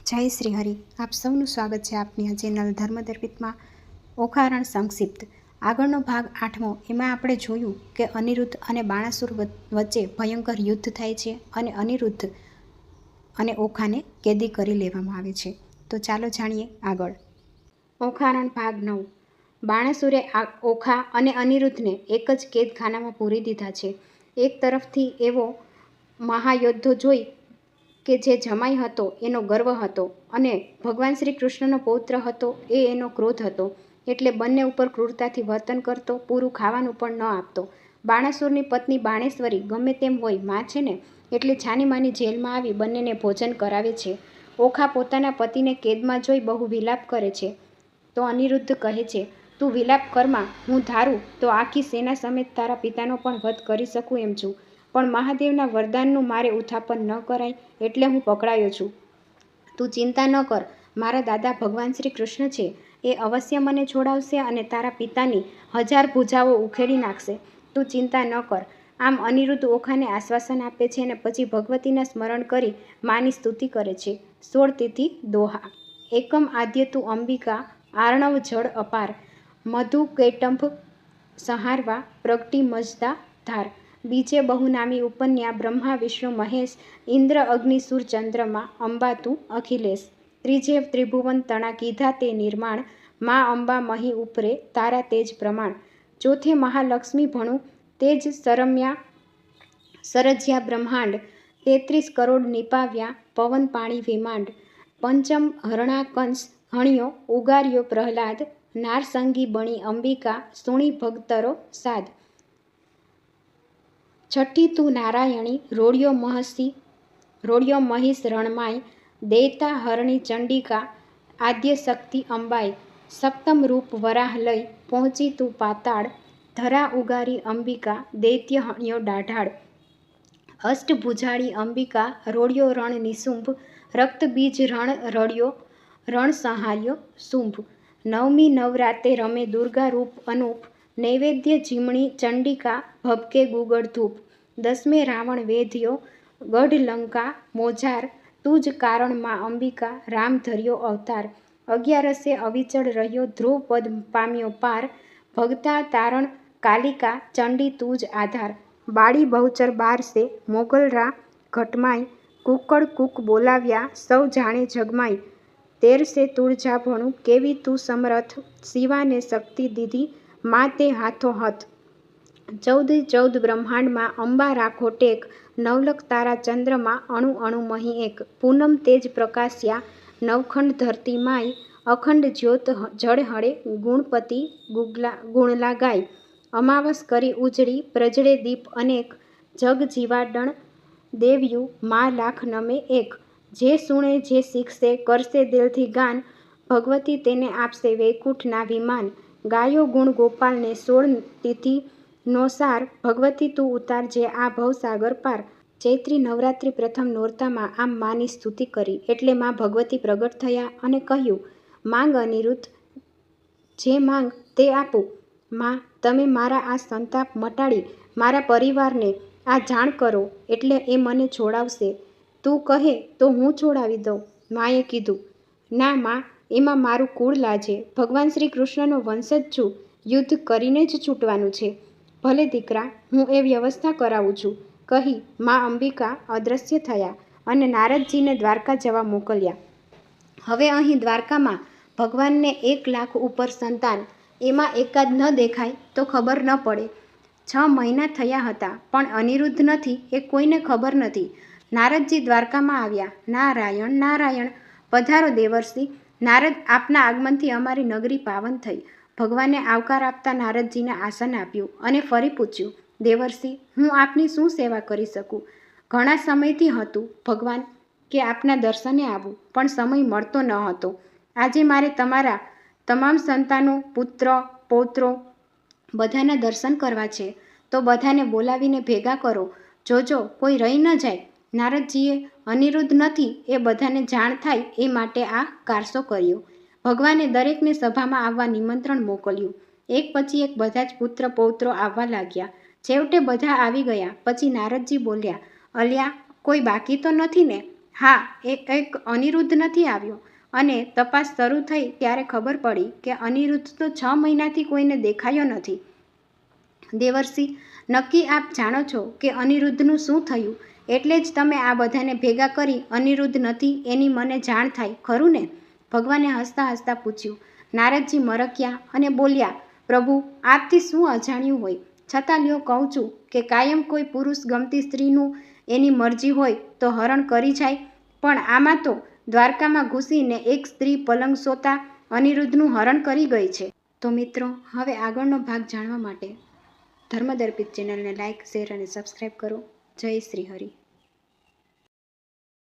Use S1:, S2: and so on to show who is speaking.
S1: જય શ્રી હરિ. આપ સૌનું સ્વાગત છે આપની આ ચેનલ ધર્મદર્પિતમાં. ઓખારણ સંક્ષિપ્ત આગળનો ભાગ 8મો. એમાં આપણે જોયું કે અનિરુદ્ધ અને બાણાસુર વચ્ચે ભયંકર યુદ્ધ થાય છે અને અનિરુદ્ધ અને ઓખાને કેદી કરી લેવામાં આવે છે. તો ચાલો જાણીએ આગળ. ઓખારણ ભાગ 9. બાણાસુરે ઓખા અને અનિરુદ્ધને એક જ કેદખાનામાં પૂરી દીધા છે. એક તરફથી એવો મહાયોદ્ધો જોઈ કે જે જમાઈ હતો એનો ગર્વ હતો અને ભગવાન શ્રી કૃષ્ણનો પૌત્ર હતો એ એનો ક્રોધ હતો, એટલે બંને ઉપર ક્રૂરતાથી વર્તન કરતો, પૂરું ખાવાનું પણ ન આપતો. બાણાસુરની પત્ની બાણેશ્વરી ગમે તેમ હોય માં છે ને, એટલે છાનીમાની જેલમાં આવી બંનેને ભોજન કરાવે છે. ઓખા પોતાના પતિને કેદમાં જોઈ બહુ વિલાપ કરે છે તો અનિરુદ્ધ કહે છે, તું વિલાપ કરમાં, હું ધારું તો આખી સેના સમેત તારા પિતાનો પણ વધ કરી શકું એમ છું, પણ મહાદેવના વરદાનનું મારે ઉત્થાપન ન કરાય એટલે હું પકડાયો છું. તું ચિંતા ન કર, મારા દાદા ભગવાન શ્રી કૃષ્ણ છે એ અવશ્ય મને છોડાવશે અને તારા પિતાની 1000 ભુજાઓ ઉખેડી નાખશે. તું ચિંતા ન કર. આમ અનિરુદ્ધ ઓખાને આશ્વાસન આપે છે અને પછી ભગવતીના સ્મરણ કરી માની સ્તુતિ કરે છે. 16 તિથિ દોહા. એકમ આદ્યતુ અંબિકા આર્ણવ જળ અપાર, મધુ કૈટંભ સંહારવા પ્રગટી મજદા ધાર. બીજે બહુનામી ઉપન્યા બ્રહ્મા વિષ્ણુ મહેશ, ઇન્દ્ર અગ્નિ સુર ચંદ્રમા અંબા તું અખિલેશ. ત્રીજે ત્રિભુવન તણા કીધા તે નિર્માણ, મા અંબા મહી ઉપરે તારા તેજ પ્રમાણ. ચોથે મહાલક્ષ્મી ભણું તેજ સરજ્યા બ્રહ્માંડ, 33 કરોડ નિપાવ્યા પવન પાણી વિમાંડ. પંચમ હરણાકંસ હણ્યો ઉગાર્યો પ્રહલાદ, નારસંગી બણી અંબિકા સુણી ભગતરો સાદ. છઠ્ઠી તું નારાયણી રોડિયો મહિષ રણમાય, દૈતા હરણી ચંડિકા આદ્ય શક્તિ અંબાઈ. સપ્તમ રૂપ વરાહ લઈ પહોંચી તું પાતાળ, ધરા ઉગારી અંબિકા દૈત્ય હણ્યો દાઢાળ. અષ્ટભુજાળી અંબિકા રોડિયો રણ નિશુંભ, રક્તબીજ રણ રળ્યો રણ સંહાર્યો શુંભ. નવમી નવરાતે રમે દુર્ગા રૂપ અનુપ, નૈવેદ્ય જીમણી ચંડિકા ભબકે ગુગળ ધૂપ. દસમે રાવણ વેધ્યો ગઢ લંકા મોજાર, તું જ કારણ માં અંબિકા રામ ધર્યો અવતાર. 11સે અવિચળ રહ્યો ધ્રુવ પદ પામ્યો પાર, ભગતા તારણ કાલિકા ચંડી તું જ આધાર. બાળી બહુચર 12સે મોગલરા ઘટમાઈ, કુકડ કુક બોલાવ્યા સૌ જાણે જગમાઈ. 13સે તુળજા ભણું કેવી તું સમરથ, શિવાને શક્તિ દીધી મા તે હાથો હથ. 14 બ્રહ્માંડમાં અંબા રાખો ટેક, નવલખ તારા ચંદ્રમાં અણુ અણુ મહી એક. પૂનમ તેજ પ્રકાશ્યા નવખંડ ધરતી માય, અખંડ જ્યોત જળ હળે ગુણપતિ ગુણલા ગાય. અમાવસ કરી ઉજળી પ્રજળે દીપ અનેક, જગ જીવાડણ દેવ્યું મા લાખ નમે એક. જે સુણે જે શીખશે કરશે દિલથી ગાન, ભગવતી તેને આપશે વૈકુંઠના વિમાન. ગાયો ગુણ ગોપાલને 16 તિથિ નો સાર, ભગવતી તું ઉતારજે આ ભવસાગર પાર. ચૈત્રી નવરાત્રિ પ્રથમ નોરતામાં આમ માની સ્તુતિ કરી એટલે મા ભગવતી પ્રગટ થયા અને કહ્યું, માંગ અનિરુદ્ધ, જે માંગ તે આપું. મા, તમે મારા આ સંતાપ મટાડી મારા પરિવારને આ જાણ કરો એટલે એ મને છોડાવશે. તું કહે તો હું છોડાવી દઉં. માએ કીધું, ના મા, એમાં મારું કુળ લાજે, ભગવાન શ્રી કૃષ્ણનો વંશજ છું, યુદ્ધ કરીને જ છૂટવાનું છે. ભલે દીકરા, હું એ વ્યવસ્થા કરાવું છું, કહી મા અંબિકા અદૃશ્ય થયા અને નારદજીને દ્વારકા જવા મોકલ્યા. હવે અહીં દ્વારકામાં ભગવાનને 1 લાખ ઉપર સંતાન, એમાં એકાદ ન દેખાય તો ખબર ન પડે. 6 મહિના થયા હતા પણ અનિરુદ્ધ નથી એ કોઈને ખબર નથી. નારદજી દ્વારકામાં આવ્યા. નારાયણ નારાયણ. પધારો દેવર્ષિ. નારદ, આપના આગમનથી અમારી નગરી પાવન થઈ. ભગવાને આવકાર આપતા નારદજીને આસન આપ્યું અને ફરી પૂછ્યું, દેવર્ષિ, હું આપની શું સેવા કરી શકું? ઘણા સમયથી હતું ભગવાન કે આપના દર્શને આવું, પણ સમય મળતો ન હતો. આજે મારે તમારા તમામ સંતાનો, પુત્ર પૌત્રો બધાના દર્શન કરવા છે, તો બધાને બોલાવીને ભેગા કરો. જોજો કોઈ રહી ન જાય. નારદજીએ અનિરુદ્ધ નથી એ બધાને જાણ થાય એ માટે આ કારસો કર્યો. ભગવાને દરેકને સભામાં આવવા નિમંત્રણ મોકલ્યું. એક પછી એક બધા જ પુત્ર પૌત્રો આવવા લાગ્યા. છેવટે બધા આવી ગયા પછી નારદજી બોલ્યા, અલ્યા, કોઈ બાકી તો નથી ને? હા, એક અનિરુદ્ધ નથી આવ્યો અને તપાસ શરૂ થઈ ત્યારે ખબર પડી કે અનિરુદ્ધ તો 6 મહિનાથી કોઈને દેખાયો નથી. દેવર્ષિ, નક્કી આપ જાણો છો કે અનિરુદ્ધનું શું થયું, એટલે જ તમે આ બધાને ભેગા કરી અનિરુદ્ધ નથી એની મને જાણ થાય, ખરું ને? ભગવાને હસતા હસતા પૂછ્યું. નારદજી મરક્યા અને બોલ્યા, પ્રભુ, આપથી શું અજાણ્યું હોય, છતાં લ્યો કહું છું કે કાયમ કોઈ પુરુષ ગમતી સ્ત્રીનું એની મરજી હોય તો હરણ કરી જાય, પણ આમાં તો દ્વારકામાં ઘૂસીને એક સ્ત્રી પલંગ સોતા અનિરુદ્ધનું હરણ કરી ગઈ છે. તો મિત્રો, હવે આગળનો ભાગ જાણવા માટે ધર્મદર્પિત ચેનલને લાઇક, શેર અને સબસ્ક્રાઈબ કરો. જય શ્રી હરિ.